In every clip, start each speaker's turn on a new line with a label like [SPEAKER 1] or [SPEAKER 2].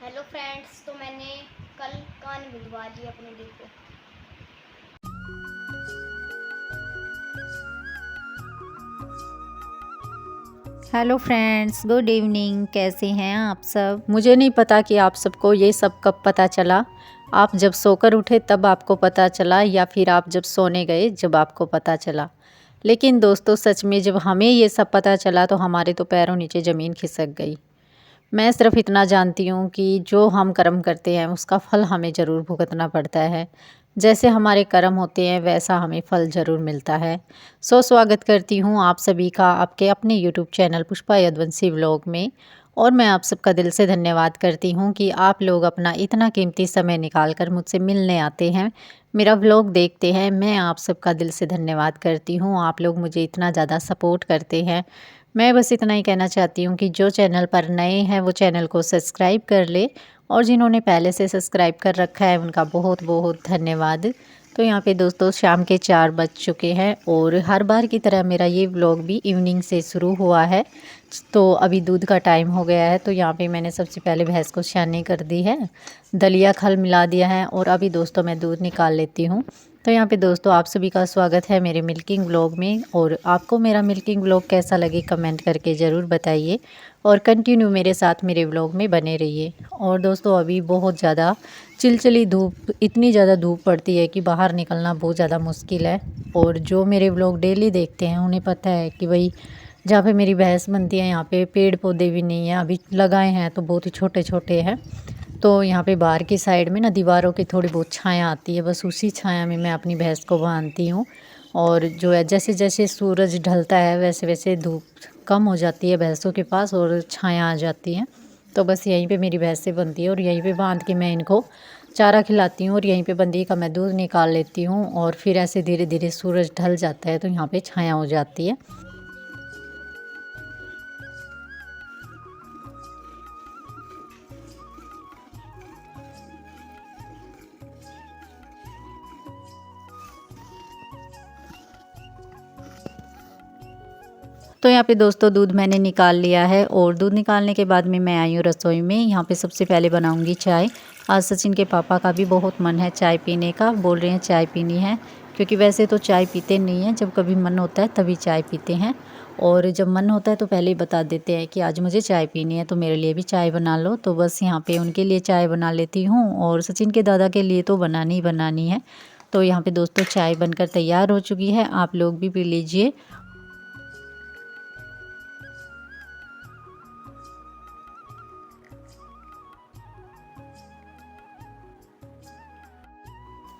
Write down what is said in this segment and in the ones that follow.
[SPEAKER 1] Hello friends, तो मैंने कल कान भिजवा दिए अपने दिल को।
[SPEAKER 2] Hello friends, good evening. कैसे हैं आप सब? मुझे नहीं पता कि आप सबको ये सब कब पता चला। आप जब सोकर उठे तब आपको पता चला या फिर आप जब सोने गए जब आपको पता चला। लेकिन दोस्तों, सच में जब हमें ये सब पता चला तो हमारे तो पैरों नीचे ज़मीन खिसक गई। मैं सिर्फ इतना जानती हूँ कि जो हम कर्म करते हैं उसका फल हमें ज़रूर भुगतना पड़ता है। जैसे हमारे कर्म होते हैं वैसा हमें फल ज़रूर मिलता है। स्वागत करती हूँ आप सभी का आपके अपने YouTube channel Pushpa Yaduvanshi vlog में। और मैं आप सबका दिल से धन्यवाद करती हूँ कि आप लोग अपना इतना कीमती समय निकाल कर मुझसे मिलने आते हैं, मेरा व्लॉग देखते हैं। मैं आप सबका दिल से धन्यवाद करती हूँ। आप लोग मुझे इतना ज़्यादा सपोर्ट करते हैं। मैं बस इतना ही कहना चाहती हूँ कि जो चैनल पर नए हैं वो चैनल को सब्सक्राइब कर ले, और जिन्होंने पहले से सब्सक्राइब कर रखा है उनका बहुत बहुत धन्यवाद। तो यहाँ पे दोस्तों शाम के 4 बज चुके हैं और हर बार की तरह मेरा ये व्लॉग भी इवनिंग से शुरू हुआ है। तो अभी दूध का टाइम हो गया है, तो यहाँ पे मैंने सबसे पहले भैंस को छाननी कर दी है, दलिया खल मिला दिया है और अभी दोस्तों मैं दूध निकाल लेती हूँ। तो यहाँ पे दोस्तों आप सभी का स्वागत है मेरे मिल्किंग व्लॉग में। और आपको मेरा मिल्किंग व्लॉग कैसा लगे कमेंट करके ज़रूर बताइए, और कंटिन्यू मेरे साथ मेरे व्लॉग में बने रहिए। और दोस्तों अभी बहुत ज़्यादा चिलचिली धूप, इतनी ज़्यादा धूप पड़ती है कि बाहर निकलना बहुत ज़्यादा मुश्किल है। और जो मेरे व्लॉग डेली देखते हैं उन्हें पता है कि भाई जहाँ पे मेरी भैंस बनती है यहाँ पे पेड़ पौधे भी नहीं हैं, अभी लगाए हैं तो बहुत ही छोटे छोटे हैं। तो यहाँ पे बाहर की साइड में ना दीवारों की थोड़ी बहुत छाया आती है, बस उसी छाया में मैं अपनी भैंस को बांधती हूँ। और जो है जैसे जैसे सूरज ढलता है वैसे वैसे धूप कम हो जाती है भैंसों के पास और छाया आ जाती है। तो बस यहीं पे मेरी भैंसें बनती है और यहीं पे बांध के मैं इनको चारा खिलाती हूँ और यहीं पे बंदी का मैं दूध निकाल लेती हूँ। और फिर ऐसे धीरे धीरे सूरज ढल जाता है तो यहाँ पे छाया हो जाती है। तो यहाँ पे दोस्तों दूध मैंने निकाल लिया है और दूध निकालने के बाद में मैं आई हूँ रसोई में। यहाँ पे सबसे पहले बनाऊँगी चाय। आज सचिन के पापा का भी बहुत मन है चाय पीने का, बोल रहे हैं चाय पीनी है, क्योंकि वैसे तो चाय पीते नहीं हैं, जब कभी मन होता है तभी चाय पीते हैं। और जब मन होता है तो पहले ही बता देते हैं कि आज मुझे चाय पीनी है तो मेरे लिए भी चाय बना लो। तो बस यहाँ पे उनके लिए चाय बना लेती हूँ और सचिन के दादा के लिए तो बनानी ही बनानी है। तो यहाँ पे दोस्तों चाय बनकर तैयार हो चुकी है, आप लोग भी पी लीजिए।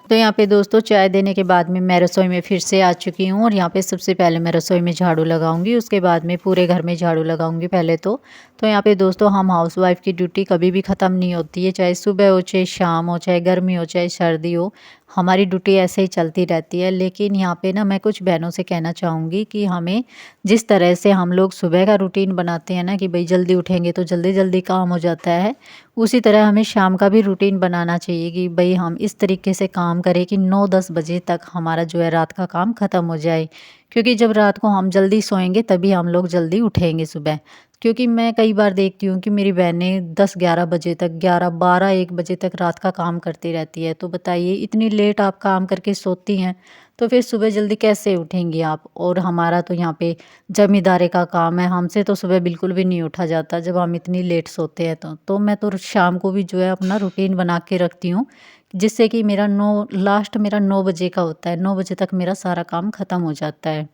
[SPEAKER 2] तो यहाँ पे दोस्तों चाय देने के बाद में मैं रसोई में फिर से आ चुकी हूँ और यहाँ पे सबसे पहले मैं रसोई में झाड़ू लगाऊंगी, उसके बाद में पूरे घर में झाड़ू लगाऊंगी पहले तो यहाँ पे दोस्तों हम हाउसवाइफ की ड्यूटी कभी भी ख़त्म नहीं होती है, चाहे सुबह हो चाहे शाम हो चाहे गर्मी हो चाहे सर्दी हो, हमारी ड्यूटी ऐसे ही चलती रहती है। लेकिन यहाँ पे ना मैं कुछ बहनों से कहना चाहूँगी कि हमें जिस तरह से हम लोग सुबह का रूटीन बनाते हैं ना कि भाई जल्दी उठेंगे तो जल्दी जल्दी काम हो जाता है, उसी तरह हमें शाम का भी रूटीन बनाना चाहिए कि भाई हम इस तरीके से काम करें कि 9-10 बजे तक हमारा जो है रात का काम ख़त्म हो जाए। क्योंकि जब रात को हम जल्दी सोएंगे तभी हम लोग जल्दी उठेंगे सुबह। क्योंकि मैं कई बार देखती हूँ कि मेरी बहनें 10-11 बजे तक, 11-12-1 बजे तक रात का काम करती रहती है। तो बताइए इतनी लेट आप काम करके सोती हैं तो फिर सुबह जल्दी कैसे उठेंगी आप? और हमारा तो यहाँ पे ज़मींदारे का काम है, हमसे तो सुबह बिल्कुल भी नहीं उठा जाता जब हम इतनी लेट सोते हैं। तो मैं तो शाम को भी जो है अपना रूटीन बना के रखती हूँ, जिससे कि मेरा 9 बजे का होता है, 9 बजे तक मेरा सारा काम ख़त्म हो जाता है।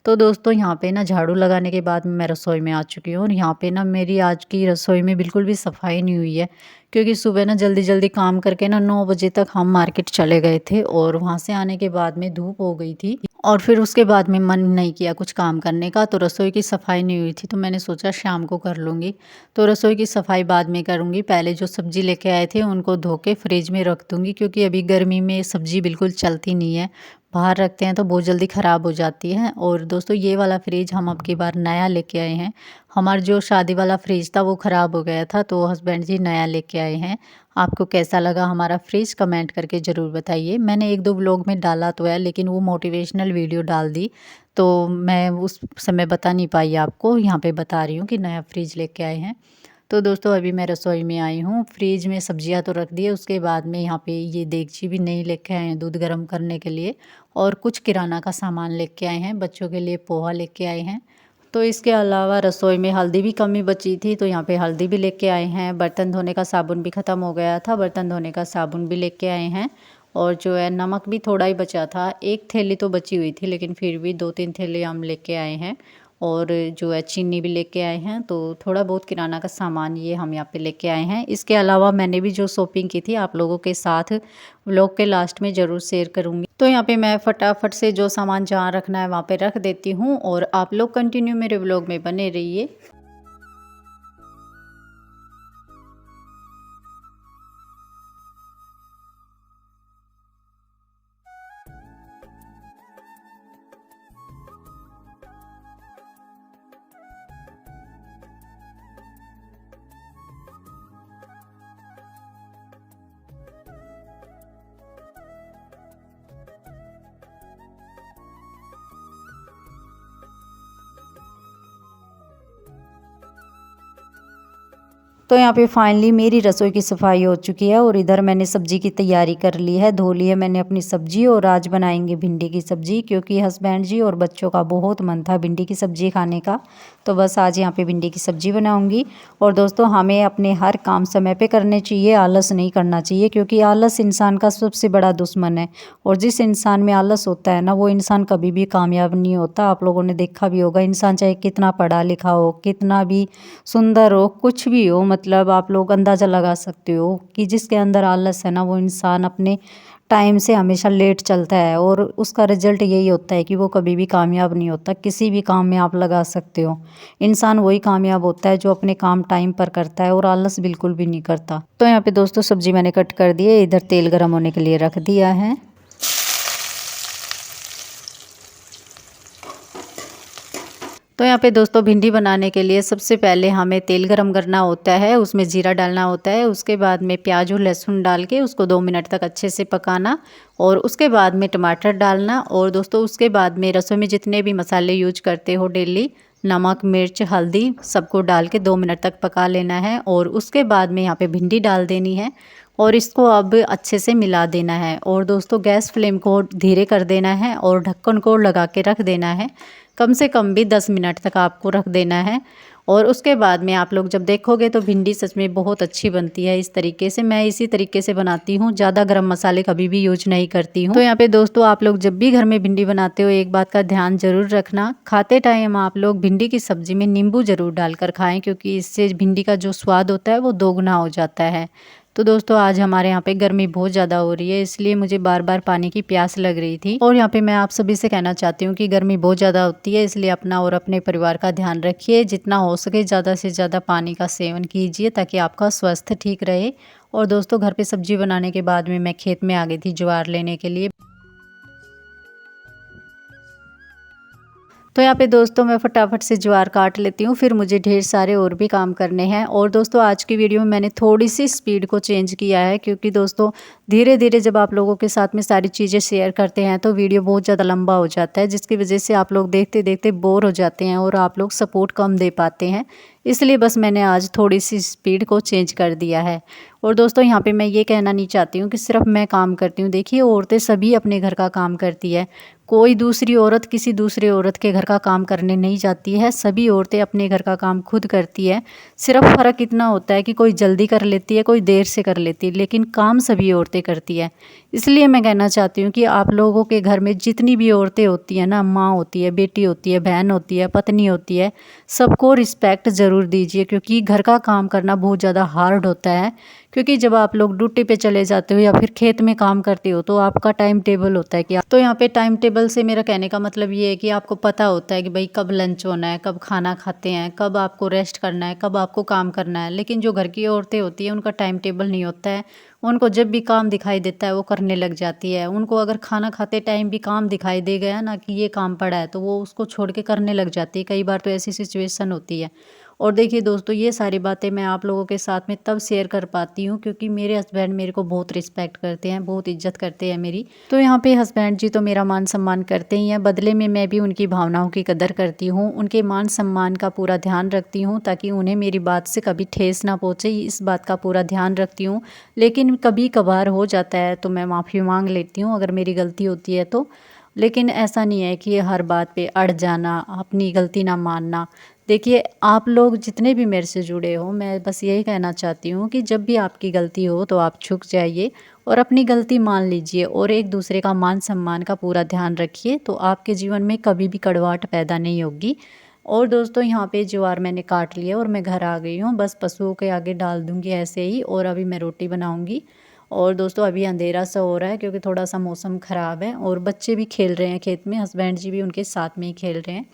[SPEAKER 2] तो दोस्तों यहाँ पे ना झाड़ू लगाने के बाद मैं रसोई में आ चुकी हूँ और यहाँ पे ना मेरी आज की रसोई में बिल्कुल भी सफाई नहीं हुई है, क्योंकि सुबह ना जल्दी जल्दी काम करके ना 9 बजे तक हम मार्केट चले गए थे और वहाँ से आने के बाद में धूप हो गई थी और फिर उसके बाद में मन नहीं किया कुछ काम करने का, तो रसोई की सफाई नहीं हुई थी। तो मैंने सोचा शाम को कर लूँगी। तो रसोई की सफाई बाद में करूँगी, पहले जो सब्ज़ी लेके आए थे उनको धो के फ्रिज में रख दूँगी, क्योंकि अभी गर्मी में सब्ज़ी बिल्कुल चलती नहीं है, बाहर रखते हैं तो बहुत जल्दी ख़राब हो जाती है। और दोस्तों ये वाला फ्रिज हम अब की बार नया लेके आए हैं, हमारा जो शादी वाला फ्रिज था वो ख़राब हो गया था तो हस्बैंड जी नया लेके आए हैं। आपको कैसा लगा हमारा फ्रिज कमेंट करके ज़रूर बताइए। मैंने 1-2 व्लॉग में डाला तो है, लेकिन वो मोटिवेशनल वीडियो डाल दी तो मैं उस समय बता नहीं पाई आपको, यहाँ पे बता रही हूँ कि नया फ्रिज लेके आए हैं। तो दोस्तों अभी मैं रसोई में आई हूँ। फ्रिज में सब्जियां तो रख दी है, उसके बाद में यहाँ पे ये देगची भी नहीं लेके आए हैं दूध गर्म करने के लिए, और कुछ किराना का सामान लेके आए हैं। बच्चों के लिए पोहा लेके आए हैं। तो इसके अलावा रसोई में हल्दी भी कमी बची थी, तो यहाँ पे हल्दी भी लेके आए हैं। बर्तन धोने का साबुन भी ख़त्म हो गया था, बर्तन धोने का साबुन भी लेके आए हैं। और जो है नमक भी थोड़ा ही बचा था, एक थैली तो बची हुई थी, लेकिन फिर भी 2-3 थैली हम लेके आए हैं। और जो है चीनी भी लेके आए हैं। तो थोड़ा बहुत किराना का सामान ये हम यहाँ पे लेके आए हैं। इसके अलावा मैंने भी जो शॉपिंग की थी आप लोगों के साथ व्लॉग के लास्ट में ज़रूर शेयर करूँगी। तो यहाँ पे मैं फटाफट से जो सामान जहाँ रखना है वहाँ पे रख देती हूँ, और आप लोग कंटिन्यू मेरे व्लॉग में बने रहिए। तो यहाँ पे फाइनली मेरी रसोई की सफाई हो चुकी है, और इधर मैंने सब्जी की तैयारी कर ली है। धो ली है मैंने अपनी सब्जी, और आज बनाएंगे भिंडी की सब्जी, क्योंकि हस्बैंड जी और बच्चों का बहुत मन था भिंडी की सब्जी खाने का। तो बस आज यहाँ पे भिंडी की सब्जी बनाऊंगी। और दोस्तों हमें अपने हर काम समय पे करने चाहिए, आलस नहीं करना चाहिए, क्योंकि आलस इंसान का सबसे बड़ा दुश्मन है। और जिस इंसान में आलस होता है ना, वो इंसान कभी भी कामयाब नहीं होता। आप लोगों ने देखा भी होगा, इंसान चाहे कितना पढ़ा लिखा हो, कितना भी सुंदर हो, कुछ भी हो, मतलब आप लोग अंदाज़ा लगा सकते हो कि जिसके अंदर आलस है ना, वो इंसान अपने टाइम से हमेशा लेट चलता है, और उसका रिजल्ट यही होता है कि वो कभी भी कामयाब नहीं होता। किसी भी काम में आप लगा सकते हो, इंसान वही कामयाब होता है जो अपने काम टाइम पर करता है और आलस बिल्कुल भी नहीं करता। तो यहाँ पे दोस्तों सब्जी मैंने कट कर दी है, इधर तेल गर्म होने के लिए रख दिया है। तो यहाँ पे दोस्तों भिंडी बनाने के लिए सबसे पहले हमें तेल गरम करना होता है, उसमें जीरा डालना होता है। उसके बाद में प्याज और लहसुन डाल के उसको 2 मिनट तक अच्छे से पकाना, और उसके बाद में टमाटर डालना। और दोस्तों उसके बाद में रसोई में जितने भी मसाले यूज करते हो डेली, नमक, मिर्च, हल्दी, सबको डाल के 2 मिनट तक पका लेना है। और उसके बाद में यहाँ पे भिंडी डाल देनी है, और इसको अब अच्छे से मिला देना है। और दोस्तों गैस फ्लेम को धीरे कर देना है, और ढक्कन को लगा के रख देना है। कम से कम भी 10 मिनट तक आपको रख देना है। और उसके बाद में आप लोग जब देखोगे तो भिंडी सच में बहुत अच्छी बनती है। इस तरीके से मैं इसी तरीके से बनाती हूँ, ज़्यादा गरम मसाले कभी भी यूज नहीं करती हूँ। तो यहाँ पे दोस्तों आप लोग जब भी घर में भिंडी बनाते हो, एक बात का ध्यान जरूर रखना, खाते टाइम आप लोग भिंडी की सब्जी में नींबू ज़रूर डालकर खाएं, क्योंकि इससे भिंडी का जो स्वाद होता है वो दोगुना हो जाता है। तो दोस्तों आज हमारे यहाँ पे गर्मी बहुत ज़्यादा हो रही है, इसलिए मुझे बार बार पानी की प्यास लग रही थी। और यहाँ पे मैं आप सभी से कहना चाहती हूँ कि गर्मी बहुत ज़्यादा होती है, इसलिए अपना और अपने परिवार का ध्यान रखिए। जितना हो सके ज़्यादा से ज़्यादा पानी का सेवन कीजिए, ताकि आपका स्वास्थ्य ठीक रहे। और दोस्तों घर पे सब्जी बनाने के बाद में मैं खेत में आ गई थी ज्वार लेने के लिए। तो यहाँ पे दोस्तों मैं फटाफट से ज्वार काट लेती हूँ, फिर मुझे ढेर सारे और भी काम करने हैं। और दोस्तों आज की वीडियो में मैंने थोड़ी सी स्पीड को चेंज किया है, क्योंकि दोस्तों धीरे धीरे जब आप लोगों के साथ में सारी चीज़ें शेयर करते हैं तो वीडियो बहुत ज़्यादा लंबा हो जाता है, जिसकी वजह से आप लोग देखते देखते बोर हो जाते हैं और आप लोग सपोर्ट कम दे पाते हैं। इसलिए बस मैंने आज थोड़ी सी स्पीड को चेंज कर दिया है। और दोस्तों यहाँ पे मैं ये कहना नहीं चाहती हूँ कि सिर्फ मैं काम करती हूँ। देखिए औरतें सभी अपने घर का काम करती है, कोई दूसरी औरत किसी दूसरे औरत के घर का काम करने नहीं जाती है। सभी औरतें अपने घर का काम खुद करती है। सिर्फ फ़र्क इतना होता है कि कोई जल्दी कर लेती है, कोई देर से कर लेती है, लेकिन काम सभी औरतें करती है। इसलिए मैं कहना चाहती हूँ कि आप लोगों के घर में जितनी भी औरतें होती हैं ना, माँ होती है, बेटी होती है, बहन होती है, पत्नी होती है, सबको रिस्पेक्ट ज़रूर दीजिए, क्योंकि घर का काम करना बहुत ज़्यादा हार्ड होता है। क्योंकि जब आप लोग ड्यूटी पे चले जाते हो या फिर खेत में काम करते हो तो आपका टाइम टेबल होता है कि तो यहाँ पे टाइम टेबल से मेरा कहने का मतलब ये है कि आपको पता होता है कि भाई कब लंच होना है, कब खाना खाते हैं, कब आपको रेस्ट करना है, कब आपको काम करना है। लेकिन जो घर की औरतें होती हैं उनका टाइम टेबल नहीं होता है। उनको जब भी काम दिखाई देता है वो करने लग जाती है। उनको अगर खाना खाते टाइम भी काम दिखाई दे गया ना कि ये काम पड़ा है, तो वो उसको छोड़ के करने लग जाती है। कई बार तो ऐसी सिचुएशन होती है। और देखिए दोस्तों, ये सारी बातें मैं आप लोगों के साथ में तब शेयर कर पाती हूँ क्योंकि मेरे हस्बैंड मेरे को बहुत रिस्पेक्ट करते हैं, बहुत इज्जत करते हैं मेरी। तो यहाँ पे हस्बैंड जी तो मेरा मान सम्मान करते ही हैं, बदले में मैं भी उनकी भावनाओं की कदर करती हूँ, उनके मान सम्मान का पूरा ध्यान रखती हूँ ताकि उन्हें मेरी बात से कभी ठेस ना पहुँचे, इस बात का पूरा ध्यान रखती हूँ। लेकिन कभी कभार हो जाता है तो मैं माफ़ी मांग लेती हूँ अगर मेरी गलती होती है तो। लेकिन ऐसा नहीं है कि हर बात पे अड़ जाना, अपनी गलती ना मानना। देखिए, आप लोग जितने भी मेरे से जुड़े हो, मैं बस यही कहना चाहती हूँ कि जब भी आपकी गलती हो तो आप झुक जाइए और अपनी गलती मान लीजिए और एक दूसरे का मान सम्मान का पूरा ध्यान रखिए, तो आपके जीवन में कभी भी कड़वाहट पैदा नहीं होगी। और दोस्तों, यहाँ पे ज्वार मैंने काट लिया और मैं घर आ गई हूँ, बस पशुओं के आगे डाल दूँगी ऐसे ही, और अभी मैं रोटी बनाऊँगी। और दोस्तों, अभी अंधेरा सा हो रहा है क्योंकि थोड़ा सा मौसम ख़राब है और बच्चे भी खेल रहे हैं खेत में, हस्बैंड जी भी उनके साथ में ही खेल रहे हैं।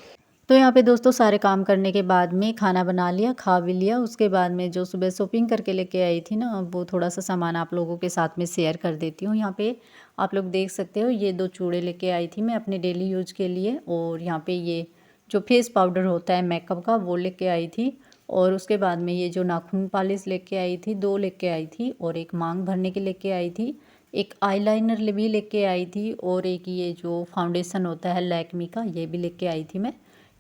[SPEAKER 2] तो यहाँ पे दोस्तों, सारे काम करने के बाद में खाना बना लिया, खा भी लिया। उसके बाद में जो सुबह शॉपिंग करके लेके आई थी ना, वो थोड़ा सा सामान आप लोगों के साथ में शेयर कर देती हूँ। यहाँ पे आप लोग देख सकते हो, ये 2 चूड़े लेके आई थी मैं अपने डेली यूज के लिए। और यहाँ पे ये जो फेस पाउडर होता है मेकअप का, वो लेके आई थी। और उसके बाद में ये जो नाखून पॉलिश लेके आई थी, 2 लेके आई थी। और एक मांग भरने के लेके आई थी, एक आईलाइनर भी लेके आई थी, और एक ये जो फाउंडेशन होता है लैक्मी का, ये भी लेके आई थी मैं।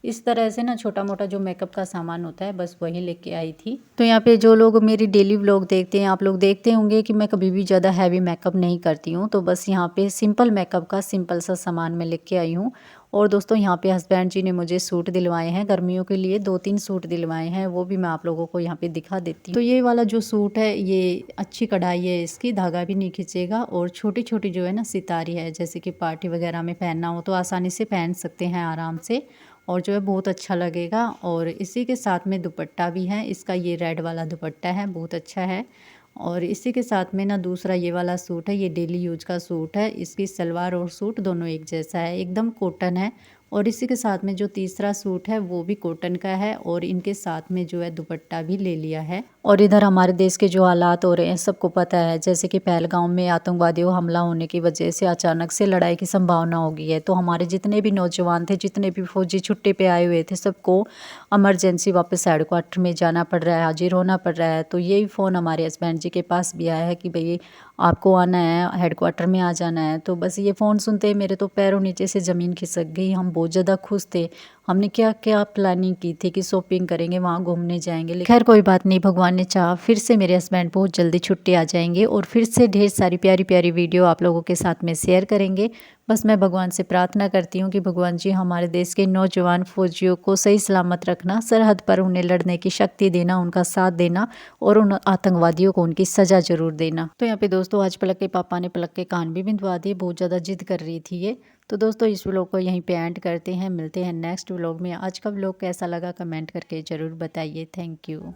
[SPEAKER 2] इस तरह से ना छोटा मोटा जो मेकअप का सामान होता है, बस वही लेके आई थी। तो यहाँ पे जो लोग मेरी डेली व्लॉग देखते हैं, आप लोग देखते होंगे कि मैं कभी भी ज़्यादा हैवी मेकअप नहीं करती हूँ। तो बस यहाँ पे सिंपल मेकअप का सिंपल सा सामान मैं लेके आई हूँ। और दोस्तों, यहाँ पे हस्बैंड जी ने मुझे सूट दिलवाए हैं गर्मियों के लिए, 2-3 सूट दिलवाए हैं, वो भी मैं आप लोगों को यहाँ पे दिखा देती हूँ। तो ये वाला जो सूट है, ये अच्छी कढ़ाई है इसकी, धागा भी नहीं खींचेगा, और छोटी छोटी जो है ना सितारी है, जैसे कि पार्टी वगैरह में पहनना हो तो आसानी से पहन सकते हैं आराम से, और जो है बहुत अच्छा लगेगा। और इसी के साथ में दुपट्टा भी है इसका, ये रेड वाला दुपट्टा है, बहुत अच्छा है। और इसी के साथ में ना दूसरा ये वाला सूट है, ये डेली यूज का सूट है, इसकी सलवार और सूट दोनों एक जैसा है, एकदम कॉटन है। और इसी के साथ में जो तीसरा सूट है वो भी कॉटन का है, और इनके साथ में जो है दुपट्टा भी ले लिया है। और इधर हमारे देश के जो हालात हो रहे हैं सबको पता है, जैसे कि पहलगाम में आतंकवादियों हमला होने की वजह से अचानक से लड़ाई की संभावना हो गई है। तो हमारे जितने भी नौजवान थे, जितने भी फौजी छुट्टी पे आए हुए थे, सबको इमरजेंसी वापस हेडक्वार्टर में जाना पड़ रहा है, हाजिर होना पड़ रहा है। तो यही फ़ोन हमारे हस्बैंड जी के पास भी आया है कि भाई आपको आना है, हेडक्वार्टर में आ जाना है। तो बस ये फ़ोन सुनते ही मेरे तो पैरों नीचे से ज़मीन खिसक गई। हम बहुत ज़्यादा खुश थे, हमने क्या क्या प्लानिंग की थी कि शॉपिंग करेंगे, वहाँ घूमने जाएंगे, लेकिन खैर कोई बात नहीं, भगवान ने चाहा फिर से मेरे हस्बैंड बहुत जल्दी छुट्टी आ जाएंगे और फिर से ढेर सारी प्यारी प्यारी वीडियो आप लोगों के साथ में शेयर करेंगे। बस मैं भगवान से प्रार्थना करती हूँ कि भगवान जी हमारे देश के नौजवान फौजियों को सही सलामत रखना, सरहद पर उन्हें लड़ने की शक्ति देना, उनका साथ देना, और उन आतंकवादियों को उनकी सज़ा जरूर देना। तो यहाँ पे दोस्तों, आज पलक के पापा ने पलक के कान भी बिंदवा दिए, बहुत ज़्यादा जिद कर रही थी ये। तो दोस्तों, इस व्लॉग को यहीं पे एंड करते हैं, मिलते हैं नेक्स्ट व्लॉग में। आज का व्लॉग कैसा लगा कमेंट करके ज़रूर बताइए। Thank you.